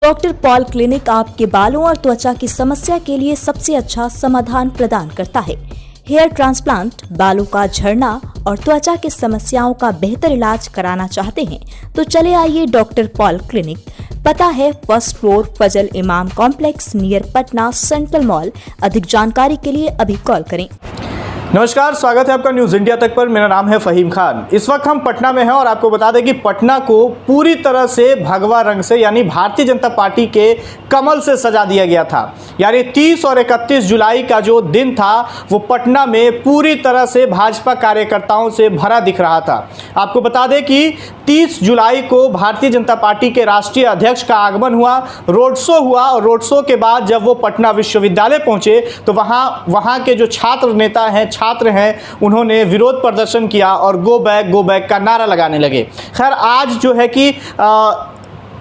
Doctor Paul clinic आपके बालों और त्वचा की समस्या के लिए सबसे अच्छा समाधान प्रदान करता है। हेयर ट्रांसप्लांट, बालों का झड़ना और त्वचा की समस्याओं का बेहतर इलाज कराना चाहते हैं तो चले आइए डॉक्टर पॉल क्लिनिक। पता है फर्स्ट फ्लोर फजल इमाम complex near Patna central mall. अधिक जानकारी के लिए अभी कॉल करें। नमस्कार, स्वागत है आपका न्यूज़ इंडिया तक पर। मेरा नाम है फ़हीम खान। इस वक्त हम पटना में हैं और आपको बता दें कि पटना को पूरी तरह से भगवा रंग से यानी भारतीय जनता पार्टी के कमल से सजा दिया गया था। यानी 30 और 31 जुलाई का जो दिन था वो पटना में पूरी तरह से भाजपा कार्यकर्ताओं से भरा दिख रहा था। आपको बता दें कि 30 जुलाई को भारतीय जनता पार्टी के राष्ट्रीय अध्यक्ष का आगमन हुआ, रोड शो हुआ और रोड शो के बाद जब वो पटना विश्वविद्यालय पहुंचे तो वहाँ के जो छात्र हैं उन्होंने विरोध प्रदर्शन किया और गो बैक का नारा लगाने लगे। खैर, आज जो है कि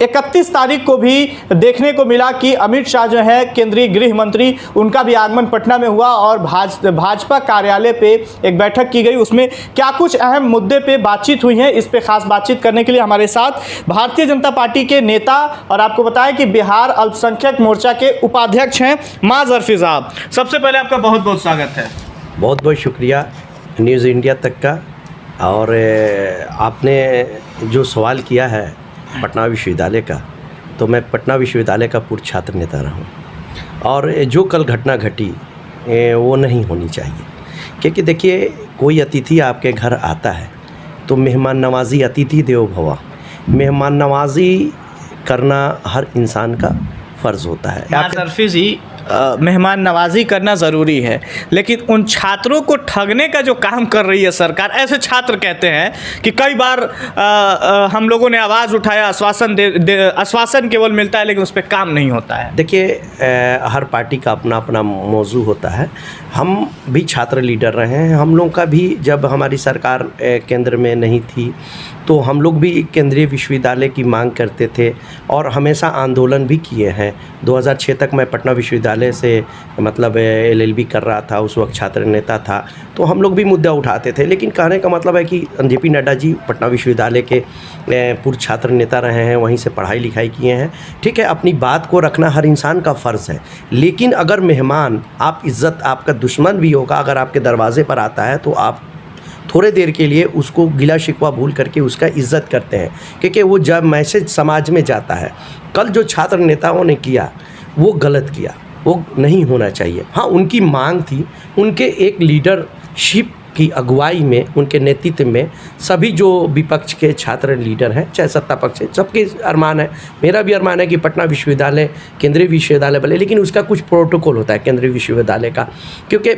31 तारीख को भी देखने को मिला कि अमित शाह जो है केंद्रीय गृह मंत्री, उनका भी आगमन पटना में हुआ और भाजपा कार्यालय पे एक बैठक की गई। उसमें क्या कुछ अहम मुद्दे पे बातचीत हुई है, इस पे खास बातचीत करने के लिए हमारे साथ भारतीय जनता पार्टी के नेता और आपको बताएं कि बिहार अल्पसंख्यक मोर्चा के उपाध्यक्ष हैं माज अरफी साहब। सबसे पहले आपका बहुत बहुत स्वागत है। बहुत बहुत शुक्रिया न्यूज़ इंडिया तक का। और आपने जो सवाल किया है पटना विश्वविद्यालय का, तो मैं पटना विश्वविद्यालय का पूर्व छात्र नेता रहा हूँ और जो कल घटना घटी वो नहीं होनी चाहिए। क्योंकि देखिए, कोई अतिथि आपके घर आता है तो मेहमान नवाजी, अतिथि देवो भव, मेहमान नवाजी करना हर इंसान का फ़र्ज़ होता है। अरफी जी, मेहमान नवाजी करना ज़रूरी है, लेकिन उन छात्रों को ठगने का जो काम कर रही है सरकार, ऐसे छात्र कहते हैं कि कई बार हम लोगों ने आवाज़ उठाया, आश्वासन केवल मिलता है लेकिन उस पर काम नहीं होता है। देखिए, हर पार्टी का अपना अपना मौजू होता है। हम भी छात्र लीडर रहे हैं। हम लोग का भी जब हमारी सरकार केंद्र में नहीं थी तो हम लोग भी केंद्रीय विश्वविद्यालय की मांग करते थे और हमेशा आंदोलन भी किए हैं। 2006 तक मैं पटना विश्वविद्यालय से मतलब LLB कर रहा था, उस वक्त छात्र नेता था, तो हम लोग भी मुद्दा उठाते थे। लेकिन कहने का मतलब है कि JP नड्डा जी पटना विश्वविद्यालय के पूर्व छात्र नेता रहे हैं, वहीं से पढ़ाई लिखाई किए हैं। ठीक है, अपनी बात को रखना हर इंसान का फ़र्ज़ है। लेकिन अगर मेहमान, आप इज़्ज़त, आपका दुश्मन भी होगा, अगर आपके दरवाजे पर आता है तो आप थोड़े देर के लिए उसको गिला शिकवा भूल करके उसका इज़्ज़त करते हैं, क्योंकि वो जब मैसेज समाज में जाता है। कल जो छात्र नेताओं ने किया वो गलत किया, वो नहीं होना चाहिए। हाँ, उनकी मांग थी, उनके एक लीडरशिप की अगुवाई में, उनके नेतृत्व में सभी जो विपक्ष के छात्र लीडर हैं, चाहे सत्ता पक्ष है, सबके अरमान है। मेरा भी अरमान है कि पटना विश्वविद्यालय केंद्रीय विश्वविद्यालय बने, लेकिन उसका कुछ प्रोटोकॉल होता है केंद्रीय विश्वविद्यालय का, क्योंकि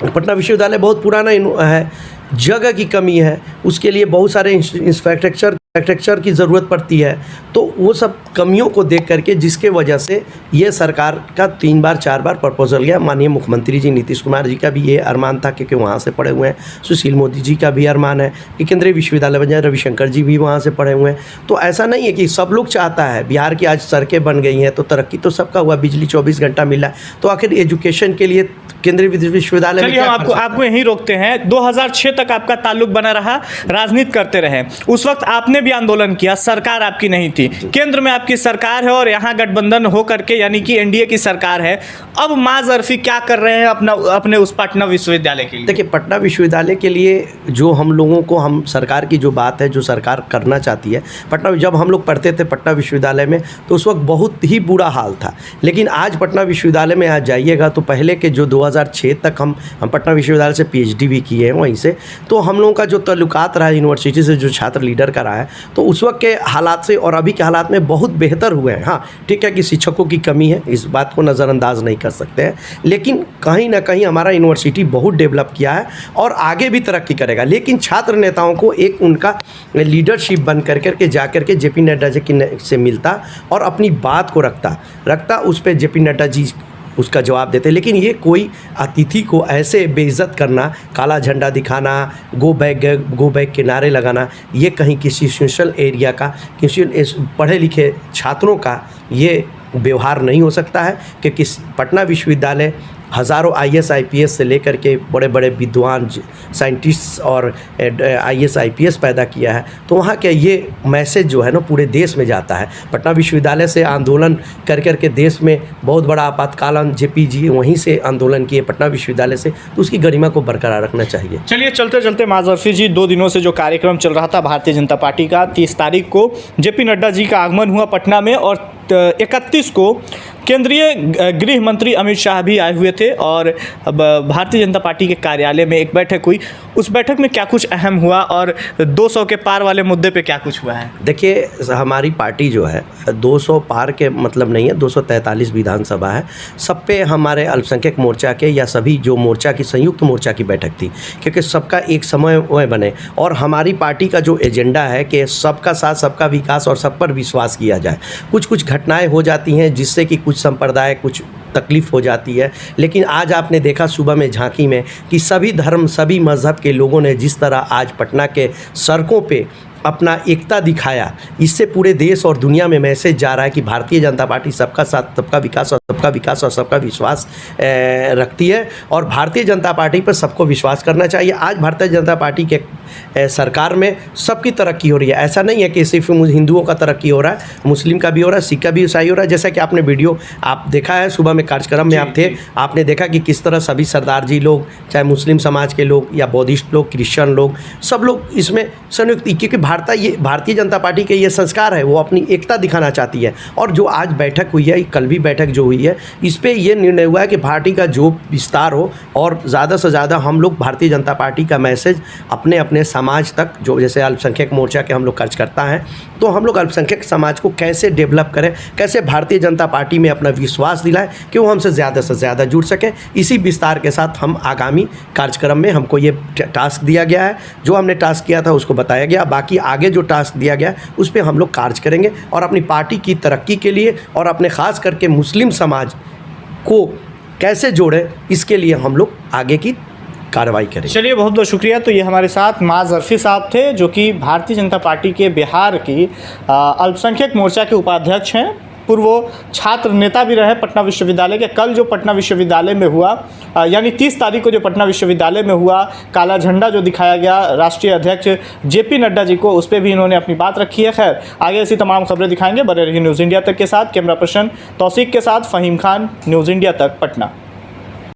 पटना विश्वविद्यालय बहुत पुराना है, जगह की कमी है, उसके लिए बहुत सारे इंफ्रास्ट्रक्चर की ज़रूरत पड़ती है। तो वो सब कमियों को देख करके, जिसके वजह से ये सरकार का 3 बार 4 बार प्रपोजल गया। माननीय मुख्यमंत्री जी नीतीश कुमार जी का भी ये अरमान था, क्योंकि वहाँ से पढ़े हुए हैं। सुशील मोदी जी का भी अरमान है कि केंद्रीय विश्वविद्यालय बन जाए। रविशंकर जी भी वहाँ से पढ़े हुए हैं। तो ऐसा नहीं है कि सब लोग चाहता है। बिहार की आज सड़कें बन गई हैं तो तरक्की तो सबका हुआ, बिजली 24 घंटा मिल रहा है। तो आखिर एजुकेशन के लिए केंद्रीय विश्वविद्यालय में क्या? आपको यहीं रोकते हैं। 2006 तक आपका ताल्लुक बना रहा, राजनीति करते रहे। उस वक्त आपने भी आंदोलन किया, सरकार आपकी नहीं थी। केंद्र में आपकी सरकार है और यहाँ गठबंधन हो करके यानी कि NDA की सरकार है। अब माज अरफी क्या कर रहे हैं अपने उस पटना विश्वविद्यालय के लिए? देखिए, पटना विश्वविद्यालय के लिए जो हम लोगों को, हम सरकार की जो बात है, जो सरकार करना चाहती है, पटना, जब हम लोग पढ़ते थे पटना विश्वविद्यालय में तो उस वक्त बहुत ही बुरा हाल था। लेकिन आज पटना विश्वविद्यालय में आज जाइएगा तो पहले के जो 2006 तक हम पटना विश्वविद्यालय से PhD भी किए हैं वहीं से, तो हम लोगों का जो ताल्लुकात रहा है यूनिवर्सिटी से, जो छात्र लीडर का रहा है, तो उस वक्त के हालात से और अभी के हालात में बहुत बेहतर हुए हैं। हाँ, ठीक है कि शिक्षकों की कमी है, इस बात को नज़रअंदाज नहीं कर सकते हैं, लेकिन कहीं ना कहीं हमारा यूनिवर्सिटी बहुत डेवलप किया है और आगे भी तरक्की करेगा। लेकिन छात्र नेताओं को एक उनका लीडरशिप बन करके जा करके JP नड्डा जी से मिलता और अपनी बात को रखता, उस पर JP नड्डा जी उसका जवाब देते। लेकिन ये कोई अतिथि को ऐसे बेइज्जत करना, काला झंडा दिखाना, गो बैक के नारे लगाना, ये कहीं किसी सोशल एरिया का, किसी पढ़े लिखे छात्रों का ये व्यवहार नहीं हो सकता है। क्योंकि पटना विश्वविद्यालय हज़ारों IAS IPS से लेकर के बड़े बड़े विद्वान साइंटिस्ट और IAS IPS पैदा किया है। तो वहाँ के ये मैसेज जो है ना पूरे देश में जाता है। पटना विश्वविद्यालय से आंदोलन कर के देश में बहुत बड़ा आपातकालीन JP जी वहीं से आंदोलन किए पटना विश्वविद्यालय से, तो उसकी गरिमा को बरकरार रखना चाहिए। चलिए चलते चलते माजरफी जी, 2 दिनों से जो कार्यक्रम चल रहा था भारतीय जनता पार्टी का, 30 तारीख को JP नड्डा जी का आगमन हुआ पटना में और 31 को केंद्रीय गृह मंत्री अमित शाह भी आए हुए थे और अब भारतीय जनता पार्टी के कार्यालय में एक बैठक हुई। उस बैठक में क्या कुछ अहम हुआ और 200 के पार वाले मुद्दे पे क्या कुछ हुआ है? देखिए, हमारी पार्टी जो है 200 पार के मतलब नहीं है, 243 विधानसभा है, सब पे हमारे अल्पसंख्यक मोर्चा के या सभी जो मोर्चा की संयुक्त मोर्चा की बैठक थी, क्योंकि सबका एक समन्वय बने और हमारी पार्टी का जो एजेंडा है कि सबका साथ सबका विकास और सब पर विश्वास किया जाए। कुछ घटनाएं हो जाती हैं जिससे कि कुछ संप्रदाय कुछ तकलीफ़ हो जाती है, लेकिन आज आपने देखा सुबह में झांकी में कि सभी धर्म सभी मज़हब के लोगों ने जिस तरह आज पटना के सड़कों पे अपना एकता दिखाया, इससे पूरे देश और दुनिया में मैसेज जा रहा है कि भारतीय जनता पार्टी सबका साथ सबका विकास और सबका विश्वास रखती है और भारतीय जनता पार्टी पर सबको विश्वास करना चाहिए। आज भारतीय जनता पार्टी के सरकार में सबकी तरक्की हो रही है। ऐसा नहीं है कि सिर्फ हिंदुओं का तरक्की हो रहा है, मुस्लिम का भी हो रहा है, सिख का भी, ईसाई हो रहा है। जैसा कि आपने वीडियो आप देखा है, सुबह में कार्यक्रम में आप थे, आपने देखा कि किस तरह सभी सरदार जी लोग, चाहे मुस्लिम समाज के लोग या बौद्धिस्ट लोग, क्रिश्चियन लोग, सब लोग इसमें संयुक्त, क्योंकि भारतीय जनता पार्टी के ये संस्कार है, वो अपनी एकता दिखाना चाहती है। और जो आज बैठक हुई है, कल भी बैठक जो हुई है, इस पर यह निर्णय हुआ है कि पार्टी का जो विस्तार हो और ज़्यादा से ज़्यादा हम लोग भारतीय जनता पार्टी का मैसेज अपने अपने समाज तक, जो जैसे अल्पसंख्यक मोर्चा के हम लोग कार्यकर्ता हैं, तो हम लोग अल्पसंख्यक समाज को कैसे डेवलप करें, कैसे भारतीय जनता पार्टी में अपना विश्वास दिलाएं कि वो हमसे ज़्यादा से ज़्यादा जुड़ सकें। इसी विस्तार के साथ हम आगामी कार्यक्रम में हमको ये टास्क दिया गया है, जो हमने टास्क किया था उसको बताया गया, बाकी आगे जो टास्क दिया गया उस पर हम लोग कार्य करेंगे और अपनी पार्टी की तरक्की के लिए और अपने ख़ास करके मुस्लिम समाज को कैसे जोड़े, इसके लिए हम लोग आगे की कार्रवाई करें। चलिए, बहुत बहुत शुक्रिया। तो ये हमारे साथ माजरफी साहब थे, जो कि भारतीय जनता पार्टी के बिहार की अल्पसंख्यक मोर्चा के उपाध्यक्ष हैं, पूर्व छात्र नेता भी रहे पटना विश्वविद्यालय के। कल जो पटना विश्वविद्यालय में हुआ, यानी 30 तारीख को जो पटना विश्वविद्यालय में हुआ, काला झंडा जो दिखाया गया राष्ट्रीय अध्यक्ष JP नड्डा जी को, उस पर भी इन्होंने अपनी बात रखी है। खैर, आगे ऐसी तमाम खबरें दिखाएंगे। बने रहिए न्यूज़ इंडिया तक के साथ। कैमरा पर्सन तौसीक के साथ फ़हीम खान, न्यूज़ इंडिया तक, पटना।